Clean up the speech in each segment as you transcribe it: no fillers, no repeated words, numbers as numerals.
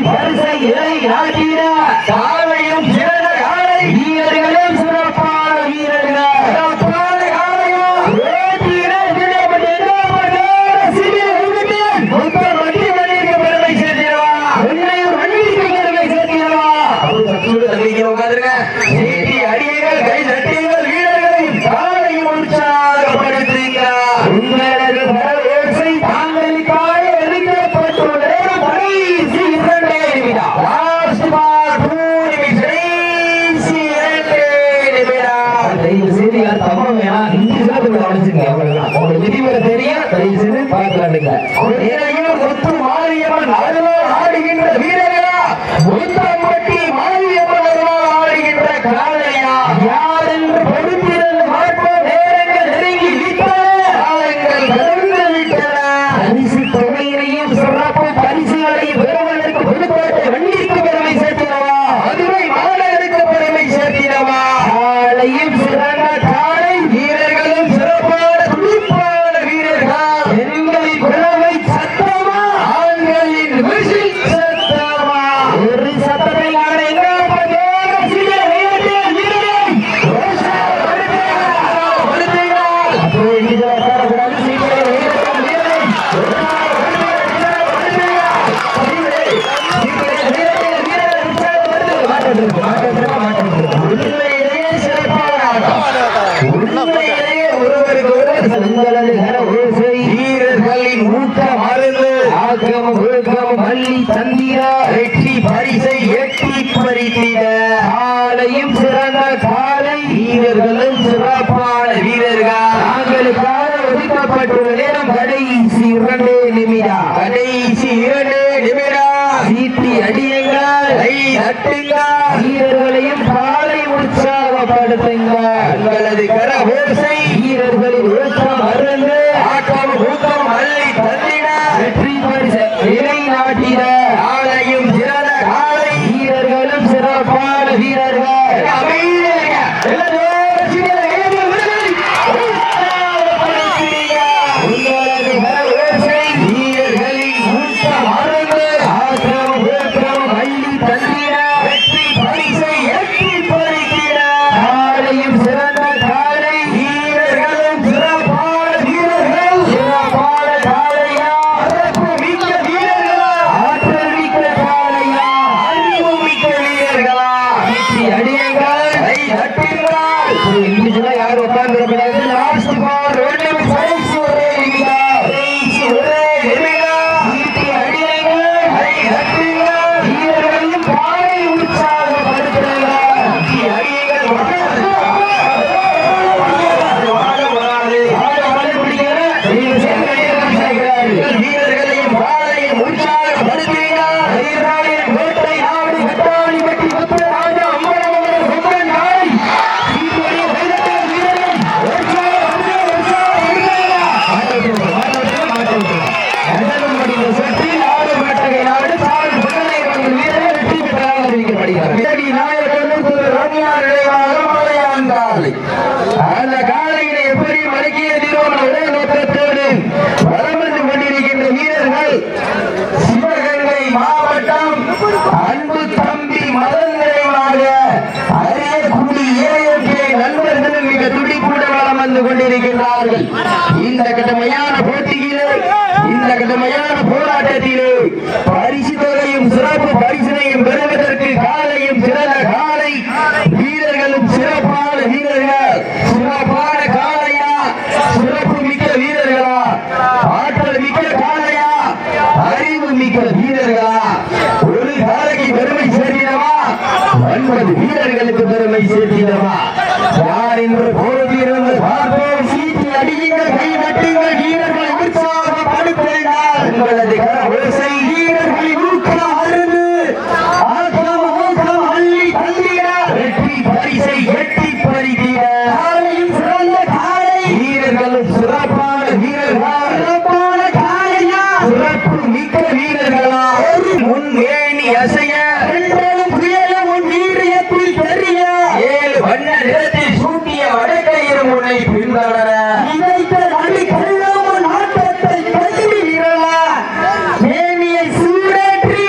பரிசை இலை நாட்டிட காலையும் சிறந்த காலை வீரர்களும் சிறப்பான வீரர்கள் சிறப்பான காலையும் பெருமை சேர்த்திடவா உன்னையும் வண்டிக்கு பெருமை சேர்த்திடவா அடியர்கள் கை தட்டியங்கள் வீரர்களையும் காலையும் உற்சாகப்படுத்துகிறார் உங்களது வரவேற்பை தாங்களுக்காக எடுக்கப்பட்டுள்ள கடைசி 2 நிமிடம் லாஸ்ட் பால் 2 நிமிடம் தயவு செய்து யார் தப்ப வேணாம் இங்கு சிறப்பு கவனிச்சுங்க அவ்வளவுதான் உங்க விதிமுறை தெரியும் தயவு செய்து பார்க்கலாண்டுங்க நேரையும் ஒத்து மாரியம்மன் அருளால் ஆடுகின்ற வீரர்களா முத்தம்பட்டி மாரியம்மன் அருளால் ஆடுகின்ற காலையா யார் என்று பொறுப்பிருந்து பார்ப்போம் நேரங்கள் நெருங்கி விட்டன காலங்கள் கடந்து விட்டன பரிசு தொகையினையும் சிறப்பு பரிசுகளையும் பெறுவதற்கு புதுக்கோட்டை வண்டிக்கு பெருமை சேர்த்திடவா மதுரை மாநகருக்கு பெருமை சேர்த்திடவா காலையும் சிறந்த காலை வீரர்களும் சிறப்பான துடிப்பான வீரர்கள் பெண்களின் குழவை சத்தமா ஆண்களின் விசில் சத்தமா ஒரு சத்தத்தை காண எங்க வீரர்களின் ஊக்கம் அருந்து ஆக்கம் ஒழுக்கம் மல்லி தந்திரா வெற்றி பரிசை எட்டி பறித்திட காலையும் சிறந்த காலை வீரர்களும் சிறப்பான வீரர்கள் தாங்களுக்காக ஒதுக்கப்பட்டுள்ள நேரம் கடைசி 2 நிமிடம் கடைசி 2 நிமிடம் சீட்டி அடியுங்கள் கை தட்டுங்கள் வீரர்களையும் காலை உற்சாகப்படுத்துங்கள் உங்களது கரவோசை வீரர்களின் ஊக்கம் அருந்து ஆக்கம் ஊக்கம் அள்ளி தந்திட வெற்றி பரிசு இலை நாட்டிட காலையும் சிறந்த காலை வீரர்களும் சிறப்பான வீரர்கள் வீரர்களின் ஊக்கம் அருந்து ஆக்கம் ஊக்கம் அள்ளி தந்திட வெற்றி பரிசை எட்டி பறித்திட காலையும் சிறந்த காலை வீரர்களும் சிறப்பான வீரர்கள் சிறப்பான காலையா சிறப்பு மிக்க வீரர்களா ஆற்றல் மிக்க காலையா அறிவு மிக்க வீரர்களா வெற்றி அடியுங்கள் கை தட்டுங்கள் இண்டிவிஜுவலா யாரும் உட்கார்ந்துடக்கூடாது லாஸ்ட் பால் 2 கடைசி ஒரே நிமிடம் வெற்றி அடியுங்கள் கை தட்டுங்கள் வீரர்களையும் காலை உற்சாகப்படுத்துங்கள் வெற்றி அடியுங்கள் வீரர்களையும் காலையும் உற்சாகப்படுத்துங்கள் கோட்டை நாடு கட்டாளிப்பட்டி முத்துராஜா அம்பலமங்கலம் சுந்தரன் காலை அந்த காலையினை எப்படி மடக்கிய ஒரே நோக்கத்தோடு வலம் வந்து கொண்டிருக்கின்ற வீரர்கள் சிவகங்கை மாவட்டம் அன்பு தம்பி மதன் நிறைவாக அரியக்குடி ஏஎம்கே நண்பர்களும் மிக துடிப்புடன் வலம் வந்து கொண்டிருக்கின்றார்கள். இந்த கடுமையான போட்டியிலே இந்த கடுமையான போராட்டத்திலே பரிசு தொகையும் சிறப்பு பரிசினையும் பெறுவதற்கு காலையும் சிறந்த காலை வீரர்களும் சிறப்பான வீரர்கள் சிறப்பான காலையா சிறப்பு மிக்க வீரர்களா ஆற்றல் மிக்க காலையா அறிவு மிக்க வீரர்களா ஒரு காலைக்கு பெருமை சேர்த்திடவா 9 வீரர்களுக்கு பெருமை சேர்த்திடவா யார் என்று பொறுத்திருந்து பார்ப்போம். சீட்டி அடியுங்கள் கை நட்டுங்கள் வீரர்களை உற்சாகப்படுத்துங்கள் உங்களது கரவோசை வீரர்களை ஊக்கம் அருந்து ஆக்கம் ஊக்கம் அள்ளி தந்திட வெற்றி பரிசை எட்டி பறித்திட காலையும் சிறந்த காலை வீரர்களும் சிறப்பான வீரர்கள் சிறப்பான காலையா சிறப்பு மிக்க வீரர்களா ஒரு முன்மேனி அசைய ரெண்டலும் புயலும் உன் வீரியத்தில் தெரிய 7 வண்ண நிறத்தில் சூட்டிய வடக்கையிரும் உன்னை பின்தொடர இதைத்த நடுக்கெல்லாம் உன் ஆட்டத்தை கல்வி விரலா மேனியை சூடேற்றி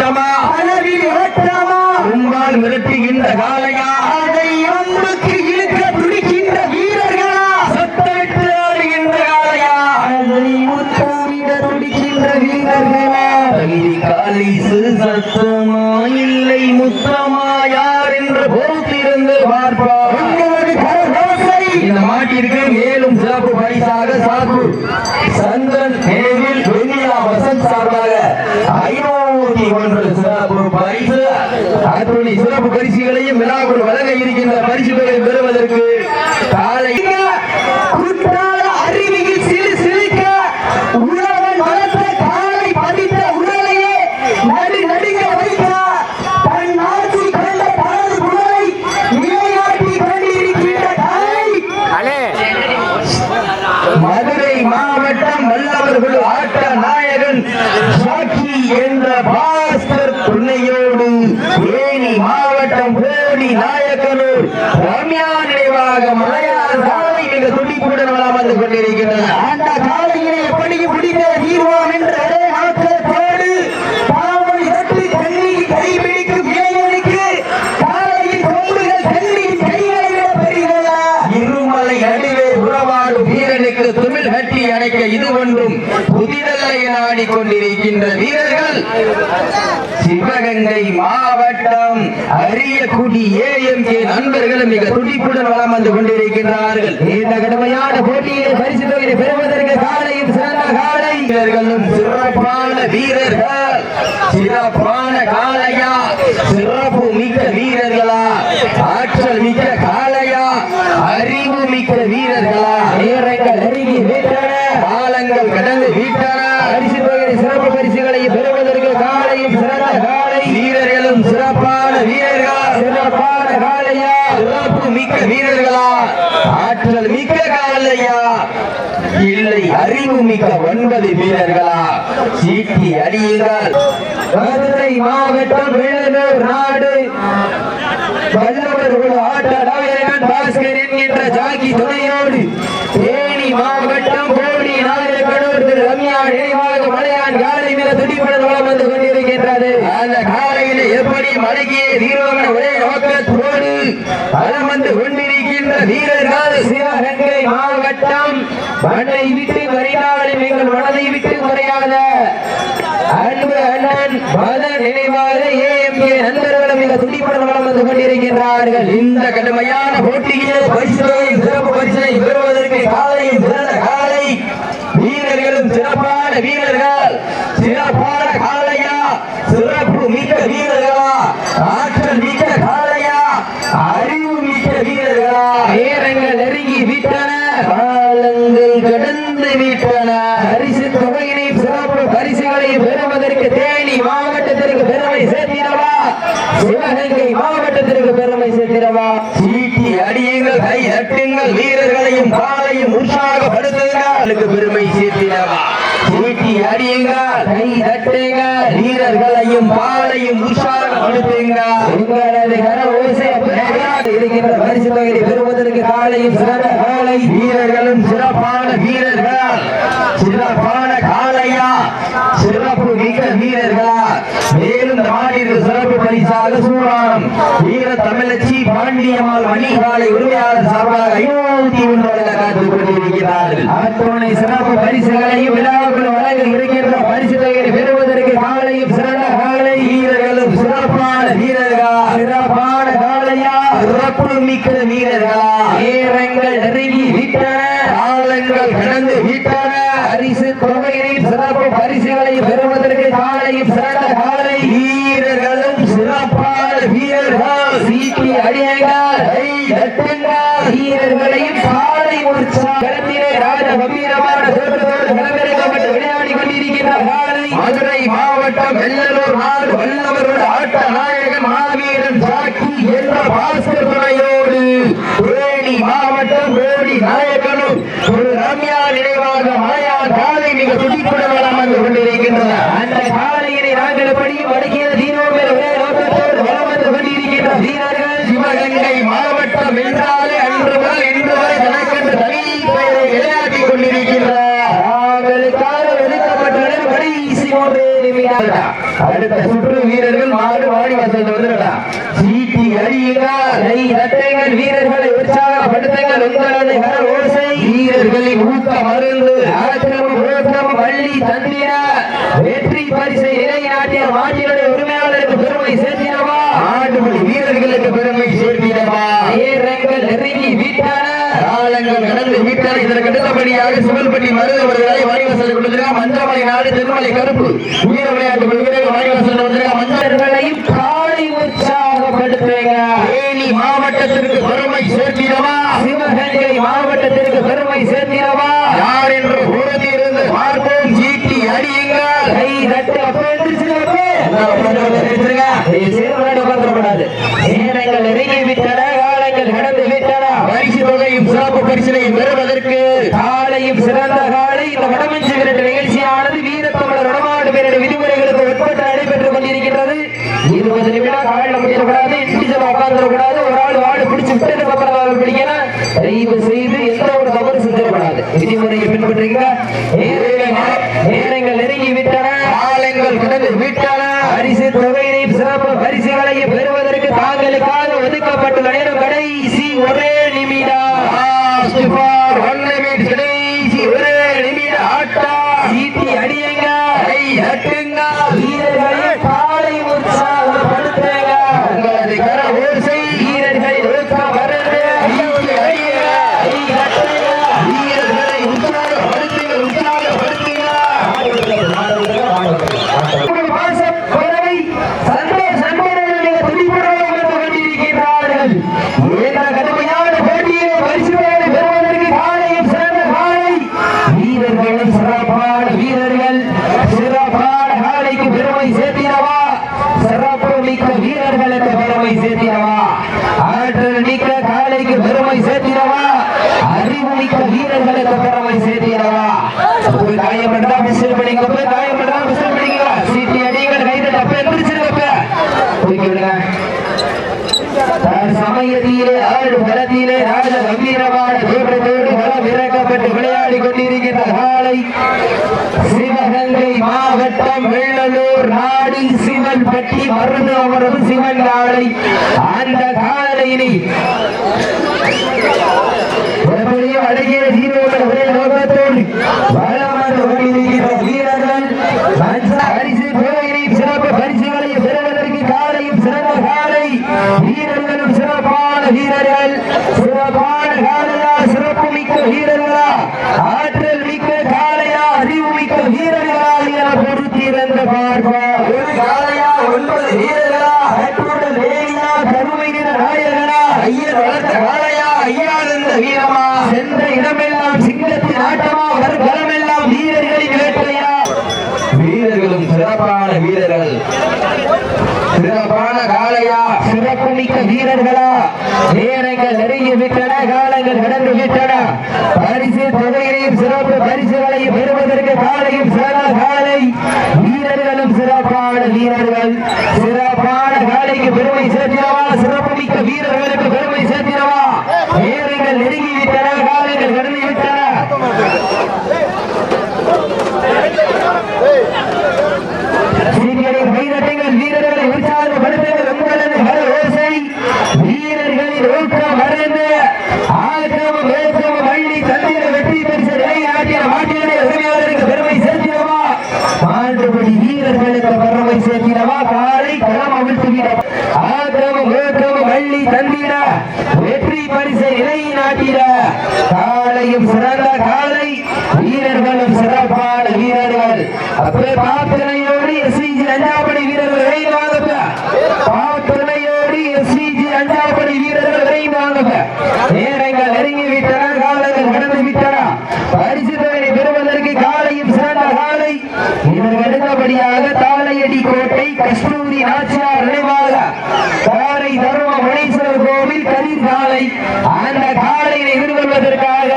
ஓட்டமா அளவில் ஓட்டமா உம்மால் மிரட்டுகின்ற காளையா அதை அம்புக்கு இழுக்க துடிக்கின்ற வீரர்களா சத்தமிட்டு ஆடுகின்ற காளையா அதை முத்தாமிட துடிக்கின்ற வீரர்களா தகுதி காலிசு சத்தமா இல்லை முத்தமா யார் என்று பொறுத்திருந்து பார்ப்பார் உங்களது கரகோசை இந்த மாட்டிற்கு மேலும் சிறப்பு பரிசாக சாக்கு சந்திரன் நினைவில் வெண்ணிலா வசந்த் சார்பாக 501 சிறப்பு பரிசு அத்துணை சிறப்பு பரிசுகளையும் விழாக்குள் வழங்க இருக்கின்ற பரிசுகளை பெறுவதற்கு காலை குற்றால அருவியில் சிலு சிலுக்க உழவன் வளர்த்த காலை பதித்த உடலையே நடு நடுங்க வைக்க தன் ஆட்சி கண்ட தனது புகழை நிலைநாட்டி கொண்டிருக்கின்ற காலை மதுரை மாவட்டம் வல்லவர்கள் ஆட்ட நாயகன் சாக்கி என்ற பாஸ்கர் துணையோடு தேனி மாவட்டம் போடி நாயக்கனூர் ரம்யா நினைவாக மலையாள காலை மிக துடிப்புடன் வளம் வந்து கொண்டிருக்கின்றன அந்த காலையினை எப்படியும் பிடிக்க தீர்வோம் என்ற ஒரே நோக்கத்தோடு பாவனை சற்று கண்ணீர் கைபிடிக்கும் இளைஞனுக்கு காலையின் கொம்புகள் கண்ணீர் கைகளை விட பெறுகிறதா இருமலை நடுவே உறவாடும் வீரனுக்கு துமிழ் கட்டி அணைக்க இது ஒன்றும் புதிதல்ல என ஆடிக்கொண்டிருக்கின்ற வீரர்கள் சிவகங்கை மாவட்டம் அரியக்குடி AMK நண்பர்களும் மிக துடிப்புடன் வளம் வந்து கொண்டிருக்கின்றார்கள் இந்த கடுமையான போட்டியை பரிசு தொகையை பெறுவதற்கு காலையும் சிறந்த காலை வீரர்களும் சிறப்பான வீரர்கள் சிறப்பான காளையா சிறப்பு மிக்க வீரர்களா ஆற்றல் மிக்க காளையா அறிவு மிக்க வீரர்களா நேரங்கள் நெருங்கி விட்டன காலங்கள் கடந்து விட்டன பரிசு தொகை சிறப்பு பரிசுகளை பெறுவதற்கு காலையும் சிறந்த காலை வீரர்களும் சிறப்பான வீரர்கள் சிறப்பான காலையா சிறப்பு மிக்க வீரர்களா ஆற்றல் மிக்க காளையா இல்லை அறிவு மிக்க 9 வீரர்களா சீட்டி அடியுங்கள் மதுரை மாவட்டம் வேலூர் நாடு வல்லவர்கள் ஆட்ட நாயகன் பாஸ்கர் என்கின்ற ஜாக்கி துணையோடு தேனி மாவட்டம் போடி நாயகனூர் திரு ரம்யா நினைவாக மலையான் காலை மிக துடிப்புடன் வளம் வந்து கொண்டிருக்கின்றது அந்த காலையில எப்படி மடக்கிய வீரமான ஒரே நோக்கத்தோடு வளம் வந்து கொண்டிருக்கின்ற வீரர்கள் சிவகங்கை மாவட்டம் மண்ணை விட்டு வரையாலும் எங்கள் மனதை விட்டு குறையாத அன்பு அண்ணன் மத நினைவாக AMK நண்பர்களும் மிக துடிப்புடன் வளம் வந்து கொண்டிருக்கின்றார்கள் இந்த கடுமையான போட்டியில் பரிசுகளையும் சிறப்பு பரிசனை பெறுவதற்கு காலையும் சிறந்த காலை வீரர்களும் சிறப்பான வீரர்கள் சிறப்பான காளையா சிறப்பு மிக்க வீரர்களா ஆற்றல் மிக்க காளையா அறிவு மிக்க வீரர்களா நேரங்கள் நெருங்கி விட்டன காலங்கள் கடந்து விட்டன பரிசு தொகையினை சிறப்பு பரிசுகளை பெறுவதற்கு தேனி மாவட்டத்திற்கு பெருமை சேர்த்திடவா சிவகங்கை மாவட்டத்திற்கு பெருமை சேர்த்திடவா சீட்டி அடியுங்கள் கை தட்டுங்கள் வீரர்களையும் காலையும் உற்சாகப்படுத்துங்கள் பெருமை சேர்த்திடவா சீட்டி அடியுங்கள் கை தட்டுங்க வீரர்களையும் பாலையும் உற்சாகப்படுத்துங்கள் உங்களது கர ஓசை இருக்கின்ற பரிசு தொகையை பெறுவதற்கு காலையும் சிறந்த காலை வீரர்களும் சிறப்பான வீரர்கள் சிறப்பான காளையா சிறப்பு மிக்க வீரர்களா மேலும் நாட்டிற்கு சிறப்பு பரிசாக சூடானம் வீர தமிழச்சி பாண்டியம்மாள் மணிகாலை உரிமையாளர் சார்பாக 501 காத்துக் கொண்டிருக்கிறார்கள் அத்துணை சிறப்பு பரிசுகளையும் விழாவுக்குள் வழங்க இருக்கின்ற பரிசு தொகையை பெறுவதற்கு காலையும் சிறந்த காலை வீரர்களும் சிறப்பான வீரர்களா சிறப்பான காலையா சிறப்பு மிக்க வீரர்களா நேரங்கள் நெருங்கி விட்டன காலங்கள் கடந்து விட்டன பரிசு தொகையினையும் சிறப்பு பரிசுகளை பெறுவதற்கு காலையும் சிறந்த காலை வீரர்களும் சிறப்பான வீரர்கள் சீட்டி அடியுங்கள் கை தட்டுங்கள் வீரர்களையும் காலை உற்சாகத்திலே ராஜ கம்பீரமான தோற்றத்தோடு களமிறக்கப்பட்டு விளையாடி கொண்டிருக்கின்ற காலை மதுரை மாவட்டம் வெள்ளலூர் நாடு வல்லவரோடு ஆட்ட நாயகன் மாவீரன் சாக்கி என்ற பாஸ்கர் துணையோடு தேனி மாவட்டம் போடி நாயகனும் ஒரு ரம்யா நினைவாக மலையான் காலை மிக துடிப்புடன் வளம் வந்து கொண்டிருக்கின்றன அந்த காலையினை நாங்கள் படியும் வடக்கிய தீனோவில் ஒரே நோக்கத்தோடு வளம் வந்து கொண்டிருக்கின்ற வீரர்கள் சிவகங்கை மாவட்டம் என்றாலே அன்று முதல் இன்று வரை தனக்கென்று தனி பெயரை விளையாட்டிக் கொண்டிருக்கின்றனர் நாங்களுக்காக ஒதுக்கப்பட்ட கடைசி 3 நிமிடம் அடுத்த சுற்று வீரர்கள் மாடு வாடிவாசல் வந்துடா. சீட்டி அடியுங்கள் வீரர்களை உற்சாகப்படுத்துங்கள். உங்களது கர ஓசை வீரர்களின் ஊக்க மருந்து வள்ளி தந்திர வெற்றி பரிசை நிலைநாட்டிய மாட்டினுடைய உரிமையாளருக்கு பெருமை சேர்த்திடவா. ஆண்டுபடி வீரர்களுக்கு பெருமை சேர்த்திடவா. நேரங்கள் நெருங்கி விட்டன, காலங்கள் கடந்து விட்டன. இதற்கு அடுத்தபடியாக சிவல்பட்டி மருதவர்களை வாடிவாசல் கொடுத்திருக்கா. மஞ்சமலை நாடு திருமலை கருப்பு வீர விளையாட்டு வீரர்கள் வாடிவாசல் வந்திருக்கா. மஞ்சர்களையும் காலை உற்சாகப்படுத்துங்க. தேனி மாவட்டத்திற்கு பெருமை சேர்த்திடவா. சிவகங்கை மாவட்டத்திற்கு பெருமை சேர்த்திடவா. யார் என்று உறுதியிருந்து பார்ப்போம். சீட்டி அடியுங்கள். கை தட்டு நேரங்கள் நெருங்கி விட்டன, காலங்கள் கடந்து விட்டன. பரிசு தொகையும் சிறப்பு பரிசினையும் பெறுவதற்கு காலையும் சிறந்த காலை. இந்த வடமஞ்சு விரட்டு நிகழ்ச்சியானது வீரத்தமிழர் வடமாடு பேரடி விதிமுறைகளுக்கு உட்பட்டு நடைபெற்றுக் கொண்டிருக்கின்றது. 20 நிமிடம் காலில் முடியக்கூடாது, இண்டிஜுவல் உட்கார்ந்துடக்கூடாது. ஒரு ஆள் வாடு பிடிச்சு விட்டதுக்கு அப்புறம் பிடிக்கணும். தயவு செய்து எந்த ஒரு தவறு செஞ்சிடக்கூடாது. விதிமுறையை பின்பற்றுங்க. நேரங்கள் நெருங்கி விட்டன, காலங்கள் கடந்து விட்டன. பரிசு தொகையினையும் சிறப்பு பரிசுகளையும் பெறுவதற்கு தாங்களுக்காக ஒதுக்கப்பட்டுள்ள நேரம் கடைசி ஒரே நிமிடம். கடைசி ஒரே நிமிட ஆட்டம். சீட்டி அடியுங்க, கை தட்டுங்க. வீரர்களை காலை உற்சாகப்படுத்துங்க. உங்களது கர ஓசை வீரர்களை ஊக்கம் வருது. சீட்டி அடியுங்க. கை தட்டுங்க. வீரர்களை உற்சாகப்படுத்துங்க, உற்சாகப்படுத்துங்க. வாசப் பறவை சந்தோஷ் அன்புடன் மிக துடிப்புடன் வந்து கொண்டிருக்கிறார்கள். இந்த கடுமையான போட்டியை பரிசுகளை பெறுவதற்கு காலையும் சிறந்த காலை. வீரர்களும் சிறப்பான வீரர்கள். சிறப்பான காலைக்கு பெருமை சேர்த்திடவா. சிறப்பு மிக்க வீரர்களுக்கு பெருமை சேர்த்திடவா. ஆற்றல் மிக்க காலைக்கு பெருமை சேர்த்திடவா. அறிவு மிக்க வீரர்களுக்கு பெருமை சேர்த்திடவா. போய் காயப்பட்டா விசில் பண்ணிங்க, போய் காயப்பட்டா விசில் பண்ணிங்க. சீட்டி அடிகள் கைது தப்ப எந்திரிச்சிருக்கப்ப போய் விடுங்க. சமயத்திலே ஆடு பலத்திலே ராஜ கம்பீரமான தோற்றத்தோடு பலம் இறக்கப்பட்டு விளையாடி கொண்டிருக்கின்ற காலை. சிவகங்கை மாவட்டம் வெள்ளலூர் நாடு சிவன்பட்டி மருந்து அவரது சிவன் காலை. அந்த காலையினை எப்படியும் அழகிய ஜீரோக்கள் ஒரே நோக்கத்தோடு வளமந்து கொண்டிருக்கின்ற வீரர்கள் பரிசு தொகையினை சிறப்பு பரிசுகளை பெறுவதற்கு காலையும் சிறந்த காலை. வீரர்களும் சிறப்பான வீரர்கள். சிறப்பான காலையா, சிறப்பு மிக்க வீரர்களா, ஆற்றல் மிக்க காலையா, அறிவு மிக்க வீரர்களா என பொறுத்திருந்து பார்ப்போம். ஒரு காலையா 9 வீரர்களா, அற்புத வேலியா, கருமை நிற நாயகனா, ஐயர் வளர்த்த காலையா, ஐயானந்த வீரமா, சென்ற இடமெல்லாம் சிங்கத்தின் ஆட்டமா, வருகளமெல்லாம் வீரர்களின் வேட்டையா. வீரர்களும் சிறப்பான வீரர்கள். சிறப்பான காலையா, சிறப்பு மிக்க வீரர்களா. நேரங்கள் நெருங்கி விட்டன, காலங்கள் கடந்து விட்டன. பரிசு தொகையினையும் சிறப்பு பரிசுகளையும் பெறுவதற்கு காலையும் சிறந்த காலை. வீரர்களும் சிறப்பான வீரர்கள். சிறப்பான காலைக்கு பெருமை சேர்த்திடவா. சிறப்பு மிக்க வீரர்களுக்கு பெருமை சேர்த்திடவா. நேரங்கள் நெருங்கி விட்டன, காலங்கள் கடந்து விட்டன. சீனியரின் கைதட்டுங்கள், வீரர்களை உற்சாகப்படுத்துங்கள். உங்களது கர ஓசை வீரர்களின் ஊக்கம் மறந்து ஆற்றமும் வேற்றமும் வள்ளி தந்திர வெற்றி பரிசு நிலைநாட்டிய மாட்டினுடைய உரிமையாளருக்கு பெருமை சேர்த்திடவா. மாற்றுப்படி வீரர்களுக்கு பெருமை சேர்த்திடவா. காலை களம் அவிழ்த்துவிட ஆற்றமும் வேற்றமும் வள்ளி தந்திர வெற்றி பரிசை நிலைநாட்டிட காலையும் சிறந்த காலை. வீரர்களும் சிறப்பான வீரர்கள். அப்பே பாத்திரையோடு எஸ்விஜி அஞ்சாப்படி வீரர்கள் விரைவாங்க. பாத்திரையோடு எஸ்விஜி அஞ்சாப்படி வீரர்கள் விரைவாங்க. நேரங்கள் நெருங்கி விட்டன, காலங்கள் கடந்து விட்டன. பரிசு தொகையை பெறுவதற்கு காலையும் சிறந்த காலை. இதற்கு அடுத்தபடியாக தாளையடி கோட்டை கஸ்தூரி நாச்சியார் நினைவாக காரை தர்ம முனீஸ்வரர் கோவில் கதிர் காலை. அந்த காலையை எதிர்கொள்வதற்காக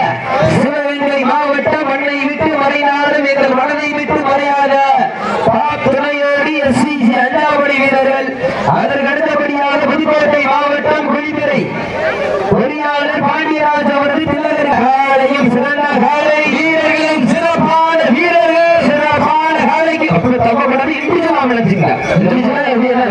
சிவகங்கை மாவட்டம் மண்ணை விட்டு மறைந்தாலும் எங்கள் மனதை விட்டு மறையாத துணையோடி எஸ்விஜி அஞ்சாவடி வீரர்கள். அதற்கு அடுத்தபடியாக புதுக்கோட்டை மாவட்டம் குளித்துறை பொறியாளர் பாண்டியராஜ் அவரது திலகர் காலையும் சிறந்த காலை. வீரர்களும் சிறப்பான வீரர்கள். சிறப்பான காலைக்கு அப்படி தப்பப்படாது. இன்று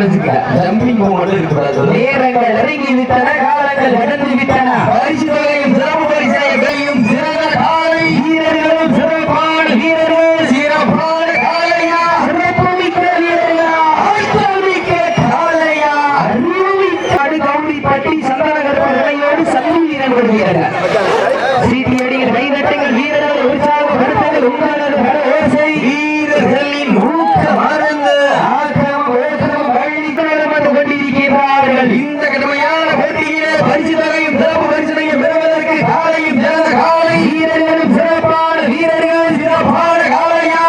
வச்சுக்க ஜம்பிங் மட்டும் இருக்கக்கூடாது. நேரங்கள் நெருங்கி விட்டன, காலங்கள் கடந்து விட்டன. பரிசு தொகையும் சிறப்பு பரிசையும் சிறந்த காலை வீரர்களும் சிறப்பான வீரர்கள், சிறப்பான காலையா சிறப்புமிக்க வீரர்களா, ஆற்றல்மிக்க காலையா அறிவுமிக்க கவுண்டிப்பட்டி சந்தனகர் நிலையோடு சந்தி வீரன் வருகிறார்கள். சீட்டியடிகள், கைதட்டுங்கள், வீரர்கள் உற்சாகப்படுத்துங்கள். உங்களது கர ஓசை வீரர்களின் ஊக்க மருந்து ஆக்கிரமம் ஓக்கிரமம் வழித்தடம் வந்து கொண்டிருக்கிறார்கள். இந்த கடுமையான போட்டியிலே பரிசு தொகையும் சிறப்பு பரிசனையும் பெறுவதற்கு காலையும் சிறந்த காலை வீரர்களும் சிறப்பான வீரர்கள், சிறப்பான காலையா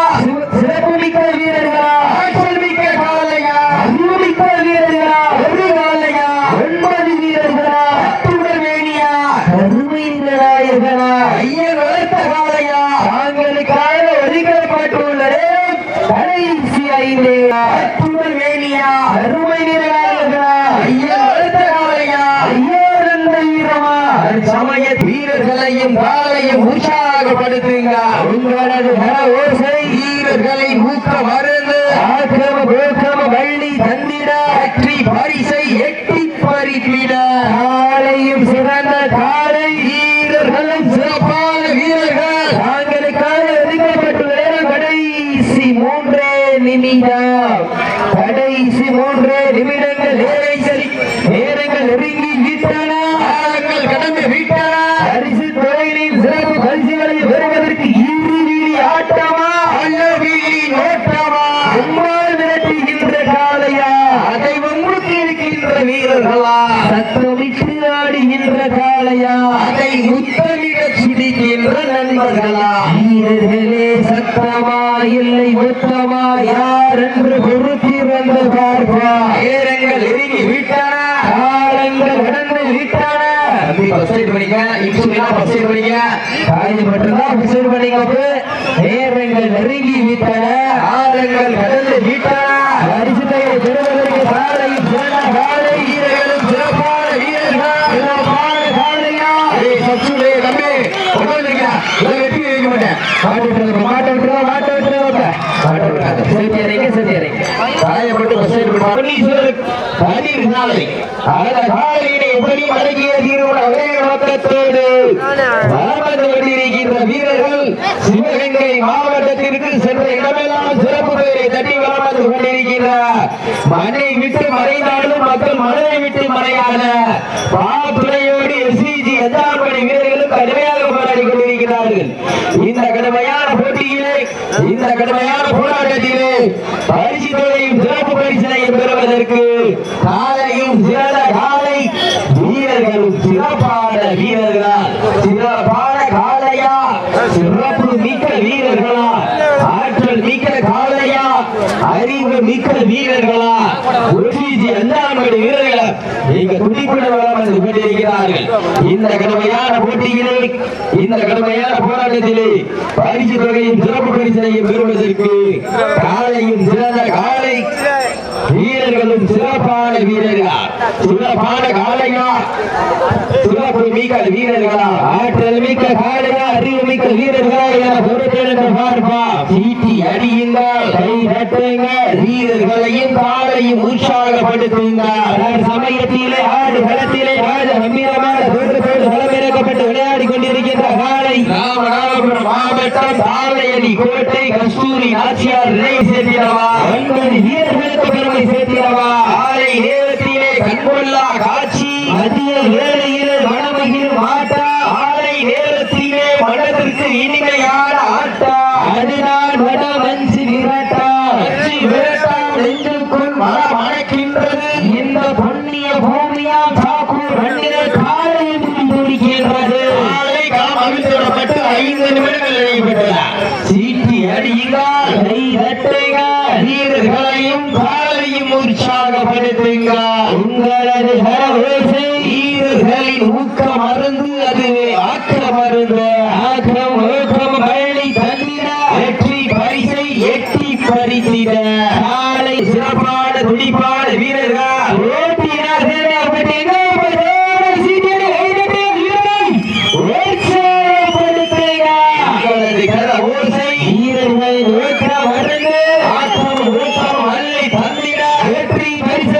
சிறப்புமிக்க வீரர்களா, ஆற்றல்மிக்க காலையா அறிவுமிக்க வீரர்களா, ஒரு காலையா 9 வீரர்களா, அத்துடன் வேணியா கருமை நிலையர்களா, ஐயன் வளர்த்த காலையா தாங்களுக்காக ஒதுக்கப்பட்டுள்ள நேரம் கடைசி 5. அத்துடன் வேணியா கருமை நிலையர்களா, ஐயன் வளர்த்த காலையா ஐயோ நந்த வீரமா, சமய வீரர்களையும் காலையும் உற்சாகப்படுத்துங்க உங்களது கர ஓசை வீரர்களின் ஊக்க மருந்து ஆக்கிரம கோக்கிரம வள்ளி தந்திட வெற்றி பரிசை எட்டி பறித்திட காலையும் சிறந்த காலை வீரர்களும் சிறப்பான வீரர்கள் தாங்களுக்காக ஒதுக்கப்பட்டுள்ள நேரம் கடைசி 3 நிமிடம். கடைசி 3 நிமிடங்கள் நேரங்கள் நெருங்கி விட்டன. காலங்கள் கடந்து விட்டன பரிசு தொகையினையும் சிறப்பு பரிசுகளையும் பெறுவதற்கு இறுதி ஆட்டமா, அல்லவிழி நோட்டமா உம்மால் விரட்டுகின்ற காலையா, அதை உங்களுக்கு இருக்கின்ற வீரர்களா சத்தமிட்டு ஆடுகின்ற காலையா, அதை முத்தமிட சுடிக்கின்ற நண்பர்களா வீரர்களே சத்தமா இல்லை மொத்தமா, யார் என்று பொறுத்திருந்து பார்ப்பா. நேரங்கள் நெருங்கி விட்டன காலங்கள் கடந்து விட்டன. தம்பி ஃபர்ஸ்ட் எய்ட் பண்ணிக்க இப்போ ஃபர்ஸ்ட் எய்ட் பண்ணிக்க காயப்பட்டிருந்தா பிசைடு பண்ணிக்கப்பு. நேரங்கள் நெருங்கி விட்டன, காலங்கள் கடந்து விட்டன பரிசுத்தை பெறுவதற்கு காலையும் சிறந்த காலை, வீரர்களும் சிறப்பான வீரர்கள் சிறப்பான காலையா, சச்சுடே தம்பி உட்கார்ந்துருக்க இதை வெட்டி வைக்க மாட்டேன் மாட்ட விட்டுருவோம். சேர்த்தி அறிங்க. காயப்பட்டு ஃபர்ஸ்ட் எய்ட் பண்ணி பதிவு நாளை அந்த காலையினை எப்படி அடக்கிய தீர்வுள்ள ஒரே நோக்கத்தோடு வளர்ந்து கொண்டிருக்கின்ற வீரர்கள் சிவகங்கை மாவட்டத்திற்கு சென்ற இடமெல்லாம் சிறப்பு பெயரை தட்டி வளர்ந்து கொண்டிருக்கிறார். மனை விட்டு மறைந்தாலும் மக்கள் மனதை விட்டு மறையாத பாத்துறையோடு எஸ்சிஜி எந்தாம்படி வீரர்களும் கடுமையாக போராடி கொண்டிருக்கிறார்கள். இந்த கடுமையான போட்டியிலே, இந்த கடுமையான போராட்டத்திலே பரிசு தொகையும் சிறப்பு பரிசனையும் பெறுவதற்கு காலையும் சிறந்த காலை, வீரர்களும் சிறப்பான வீரர்களா, சிறப்பான காலையா, சிறப்பு மிக்க வீரர்களா, ஆற்றல் மிக்க காலையா, அறிவு மிக்க வீரர்களா, ஒற்றிஜி அஞ்சாம்படி வீரர்களா இங்க துடிப்புடன் வளர்ந்து கொண்டிருக்கிறார்கள். இந்த கடுமையான போட்டியிலே, இந்த கடுமையான போராட்டத்திலே பரிசு தொகையும் சிறப்பு பரிசனையும் பெறுவதற்கு காலையும் சிறந்த காலை, வீரர்களும் சிறப்பான வீரர்களா, சிறப்பான காலையா, சிறப்பு மிக்க வீரர்களா, ஆற்றல் மிக்க காலையா, அறிவு மிக்க வீரர்களா என பொறுத்தெடுத்து பார்ப்பா. சீட்டி அடியுங்கள், கை தட்டுங்கள், வீரர்களையும் காலையும் உற்சாகப்படுத்துங்கள். சமயத்திலே ஆடு களத்திலே ராஜ கம்பீரமான தோற்றத்தோடு களமிறக்கப்பட்டு விளையாடி கொண்டிருக்கின்ற காலை ராமநாதபுரம் மாவட்டம் சாலையடி கோட்டை கஸ்தூரி நாச்சியார் நினைவு சேர்த்திடவா, 9 வீரர்களுக்கு பெருமை சேர்த்திடவா. காலை நேரத்திலே கண்கொள்ளா காட்சி, மதிய வேளையிலே மனமகிழும் ஆட்டா, காலை நேரத்திலே மனதிற்கு இனிமையான ஆட்டா, அதுதான் வட மஞ்சு விரட்டா, நெஞ்சுக்குள் மனம் அணைக்கின்றது. இந்த பொன்னிய பூமியாம் சாக்கூர் மண்ணிலே காலை துடிக்கின்றது. காலை களம் அவிழ்த்துவிடப்பட்டு 5 நிமிடங்கள் நடைபெற்றன. சீட்டி அடியுங்கள், கை தட்டுங்கள், வீரர்களையும் காலையும் உற்சாகப்படுத்துங்கள். உங்களது கரவோசை வீரர்களின் ஊக்க மருந்து, அதுவே ஆக்க மருந்து. ஆக்கம் ஊக்கம் பள்ளி தந்திட, வெற்றி பரிசை எட்டி பறித்திட. காலை சிறப்பான துடிப்பான வீரர்கள் ஓட்டினார்கள். வீரர்கள் ஓட்ட மருந்து, ஆக்கம் ஊக்கம் அள்ளி தந்திட, வெற்றி பரிசை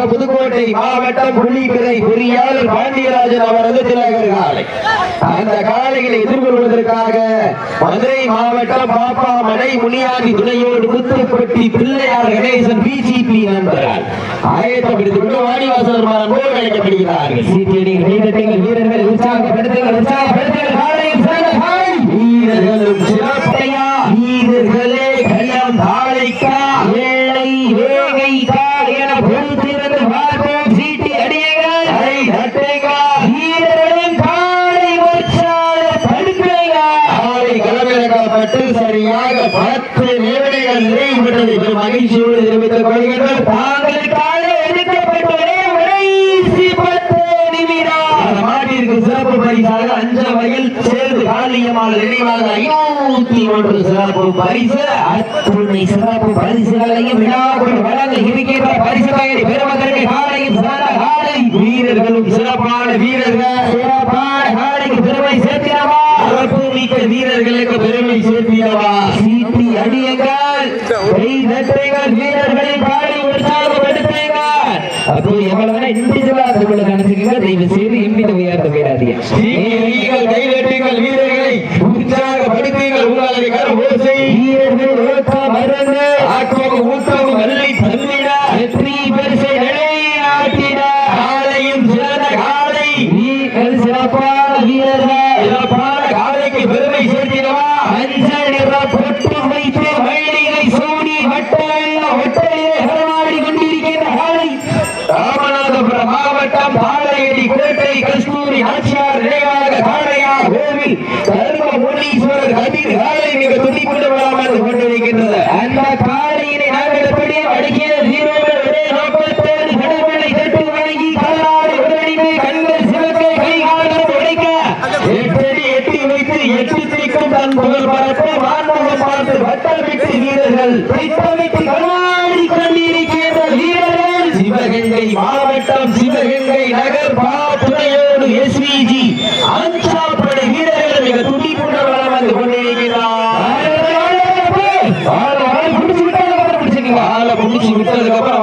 சார்பாக புதுக்கோட்டை மாவட்டம் புள்ளிக்கரை பொறியாளர் பாண்டியராஜன் அவரது திலகர் காலை. அந்த காலைகளை எதிர்கொள்வதற்காக மதுரை மாவட்டம் பாப்பா மடை முனியாண்டி துணையோடு முத்துப்பட்டி பிள்ளையார் கணேசன் பிஜிபி நண்பர்கள் ஆயத்தப்படுத்திக் கொண்டு வாடிவாசல் போல் அழைக்கப்படுகிறார்கள். வீரர்கள் உற்சாகப்படுத்துங்கள் வீரர்களும் சிறப்பையா வீரர்களே களம் தாளைக்கா ஏழை வேகைக்கா என பொறுத்திருந்து பார்ப்போம். சீட்டி அடியுங்கள் வீரர்களும் காலை உற்சாக தடுப்பையா காலை களமிறக்கப்பட்டு சரியாக 10 நிமிடங்கள் நிறைவுபெற்றது. மகிழ்ச்சியோடு தெரிவித்துக் கொள்கின்றனர். தாங்களுக்காக எடுக்கப்பட்ட கடைசி 10 நிமிடம் மாட்டிற்கு சிறப்பு பரிசாக அஞ்ச வகையில் சேர்ந்து காளியம்மாள் நினைவாக 501 சிறப்பு பரிசு அத்துணை சிறப்பு பரிசுகளையும் விழாக்குள் வழங்க இருக்கின்ற பரிசு வகையை பெறுவதற்கு காலையும் சிறந்த காலை வீரர்களும் சிறப்பான வீரர்கள் சிறப்பான காலைக்கு பெருமை சேர்த்திடவா சிறப்பு மிக்க வீரர்களுக்கு பெருமை சேர்த்திடவா சீட்டி அடியுங்கள் வீரர்களின் காலை உற்சாகப்படுத்துங்கள். அப்போ எவ்வளவு இண்டிவிஜுவலா நினைச்சுக்கீங்க. தயவு செய்து எம்பிட்டு உயர்த்த போயிடாதீங்க. கைதட்டுங்கள் வீரர்களை உற்சாகப்படுத்துங்கள். உங்களை கரவோசை வீரர்கள் ஓட்டம் மறந்து ஆக்கம் ஊக்கம் வள்ளி தந்திட வெற்றி பரிசை நிலையாட்டிட காலையும் சிறந்த காலை சிறப்பான வீரர்கள் சிறப்பான காலைக்கு பெருமை சேர்த்திடவா மஞ்சள் நிற பொட்டு வைத்து மல்லிகை சூடி வட்டலிலே ஹரமாடி கொண்டிருக்கின்ற காலை ராமநாதபுரம் மாவட்டம் பாளையடி கோட்டை கஸ்தூரி ஆட்சியார் நினைவாக காளையா கோவில் தர்ம முனீஸ்வரர் கதிர் காலை மிக துடிப்புண்டு விழாமல் கொண்டிருக்கின்றது. அந்த காளையினை நாங்கள் எப்படி அடக்கிய ஒரே நோக்கத்தோடு கடவுளை தட்டு வணங்கி காலாடு உடனே கண்கள் சிவக்க கைகாலம் உடைக்க எட்டடி எட்டி வைத்து 8 திரிக்கும் தன் புகழ் பரப்ப வான்முகம் பார்த்து வட்டம் விட்டு வீரர்கள் திட்டமிட்டு கலாடி கொண்டிருக்கின்ற வீரர்கள் சிவகங்கை மாவட்டம் சிவகங்கை நகர் துணையோடு எஸ்விஜி அஞ்சாப்படை வீரர்கள் மிக துடிப்புடன் வளம் வந்து கொண்டிருக்கிறார். முடிச்சு விட்டதுக்கு அப்புறம்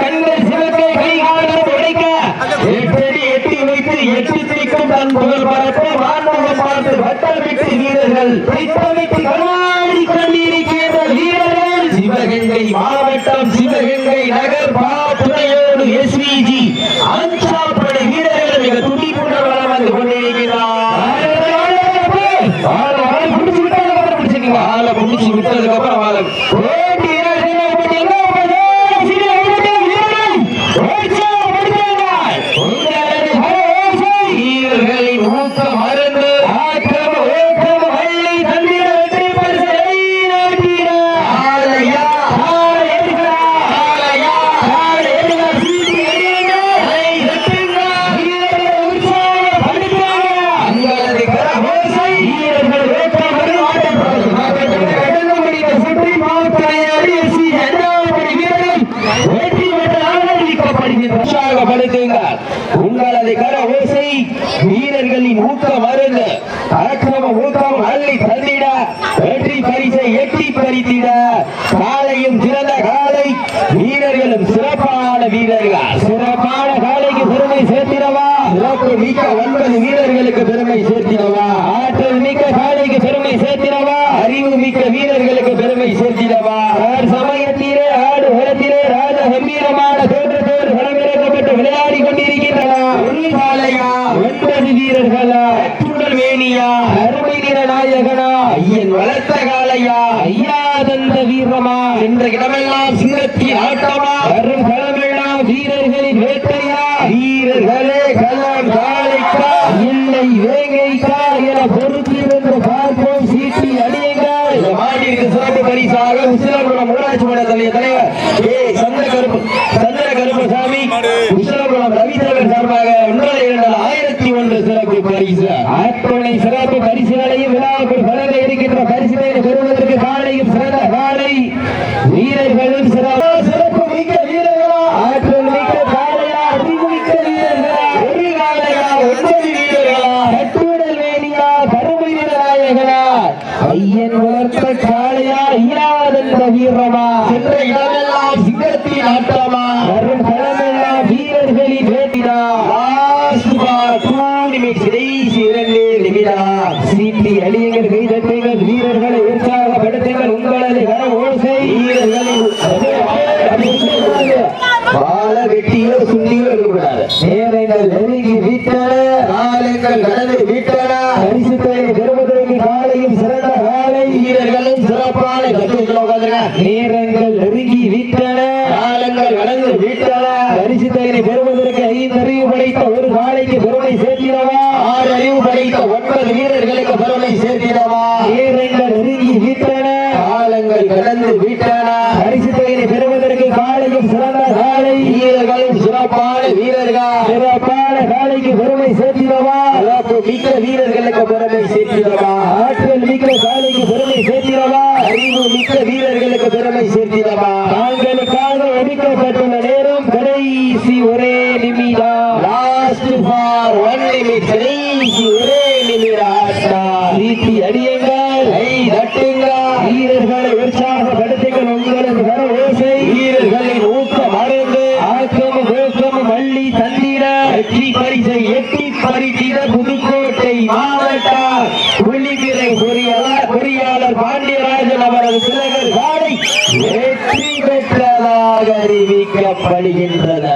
கண்கள் சிவக்கை கைகாலம் உடைக்க எட்டி வைத்து 8 திரிக்கும் தன் புகழ் பரப்ப வான்முகம் பார்த்து வட்டம் விட்டு வீரர்கள் திட்டமிட்டு கலாடி கொண்டிருக்கின்ற வீரர்கள் சிவகங்கை மாவட்டம் சிவகங்கை நகர் துணையோடு எஸ்விஜி அஞ்சாப்படை வீரர்கள் மிக துடிப்புடன் வளம் வந்து கொண்டிருக்கிறார். முடிச்சு விட்டதுக்கு அப்புறம் வீரர்களின் ஊக்கம் மறந்து ஆக்கம் ஓக்கம் வள்ளி தந்திர வெற்றி பரிசை நாட்டிட ஆலையா ஆலையா ஆலையா சீட்டி உங்களது கரகோசை வீரர்கள் வேட்டம் சுற்றி மாவட்டப்படி வீரர்கள் வெற்றி பெற்ற ஆதரிக்கப்படுகின்ற உற்சாகப்படுத்துங்கள். உங்களது கர ஓசை வீரர்களின் ஊக்கம் அருந்து அக்கிரம ஊக்கம் அள்ளி தந்திட வெற்றி பரிசை எட்டி பறித்திட காலையும் சிறந்த காலை வீரர்களும் சிறப்பான வீரர்கள் சிறப்பான காலைக்கு பெருமை சேர்த்திடவா சிறப்பு மிக்க 9 வீரர்களுக்கு பெருமை சேர்த்திடவா ஆற்றல் மிக்க காலைக்கு பெருமை சேர்த்திடவா அறிவு மிக்க வீரர்களுக்கு பெருமை சேர்த்திடவா சமயத்திலே ஆடு உலத்திலே ராஜ கம்பீரமான தோற்றத்தோடு களமிறக்கப்பட்டு விளையாடி கொண்டிருக்கின்றன. ஒரு காலையா 9 வீரர்களா அற்றுடல் வேணியா அருமை நிற நாயகனா ஐயன் வளர்த்த காலையா ஐயா தந்த வீரமா என்ற இடமெல்லாம் சிங்கத்தின் ஆட்டமா வரும் களமெல்லாம் வீரர்களின் வேட்டையா வீரர்களே களம் காலைக்கா இல்லை வேங்கைக்கா என பொறுத்திருந்து பார்ப்போம். சீட்டி அடியுங்கள். மாட்டிற்கு சிறப்பு பரிசாக உசிலகுளம் ஊராட்சி மன்ற தலைவர் சந்திர கருப்பசாமி உசிலகுளம் ரவிதேவன் சார்பாக 1001 சிறப்பு பரிசு அத்துணை சிறப்பு பரிசுகளையும் விழாவுக்குள் வழங்க இருக்கின்ற பரிசுகளை பெறுவதற்கு காலையும் சிறந்த காலை வீரர்களும் சிறப்பு மிக்க வீரர்களா ஆற்றல் மிக்க காலையா அறிவு மிக்க வீரர்களா ஒரு காலையா 9 வீரர்களா கட்டுடல் வேணியா கருமை நாயகனா ஐயன் வளர்த்த காளையா ஐயாதென்ற வீரமா சென்ற இடமெல்லாம் சிங்கத்தின் ஆட்டமா வரும் களமெல்லாம் வீரர்களின் வேட்டிடா கடைசி 2 நிமிடம் சீட்டி அடியுங்கள் கைதட்டுங்கள் வீரர்களை உற்சாகப்படுத்துங்கள் உங்களது கர ஓசை வீரர்களின் பால வெட்டியோ சுண்டியோ இருக்கக்கூடாது. நேரங்கள் நெருங்கி விட்டன காலங்கள் கடந்து விட்டன. பரிசுத்தை பெறுவதற்கு காலையும் சிறந்த காலை வீரர்களும் சிறப்பான கட்டுரைகள் உட்கார்ந்துருங்க. நேரங்கள் நெருங்கி விட்டன காலங்கள் கடந்து விட்டன. பரிசுத்தை பெறுவதற்கு 5 அறிவு படைத்த ஒரு காலைக்கு பெருமை சேர்த்திடவா 6 அறிவு படைத்த 9 வீரர்களுக்கு பெருமை சேர்த்திடவா. நேரங்கள் நெருங்கி விட்டன காலங்கள் கடந்து விட்டன. பரிசுத்தை பெறுவதற்கு காலையும் சிறந்த காலை வீரர்களும் சிறப்பான வீரர்கள் சிறப்பான காலைக்கு பெருமை சேர்த்திடவா சிறப்பு மிக்க வீரர்களுக்கு பெருமை சேர்த்திடவா. ஆற்றல் மிக்க காலைக்கு பெருமை சேர்த்திடவா அறிவு மிக்க வீரர்களுக்கு பெருமை சேர்த்திடவா. தாங்களுக்காக ஒதுக்கப்பட்டுள்ள நேரம் கடைசி ஒரே நிமிடம் லாஸ்ட் ஃபார் 1 நிமிடம். கடைசி ஒரே நிமிடம். சீட்டி அடியுங்கள் கை தட்டுங்கள். வீரர்களை உற்சாகப்படுத்துங்கள் உங்களது கர ஓசை வீரர்களின் ஊக்கம் அறிந்து ஆக்கமும் ஊக்கமும் அள்ளி தந்திட வெற்றி பரிசை எட்டி பறித்திட புதுக்கோட்டை மாவட்டம் புள்ளித்துறை பொறியாளர் பாண்டியராஜன் அவரது திலகர் காலை வெற்றி பெற்றதாக அறிவிக்கப்படுகின்றன.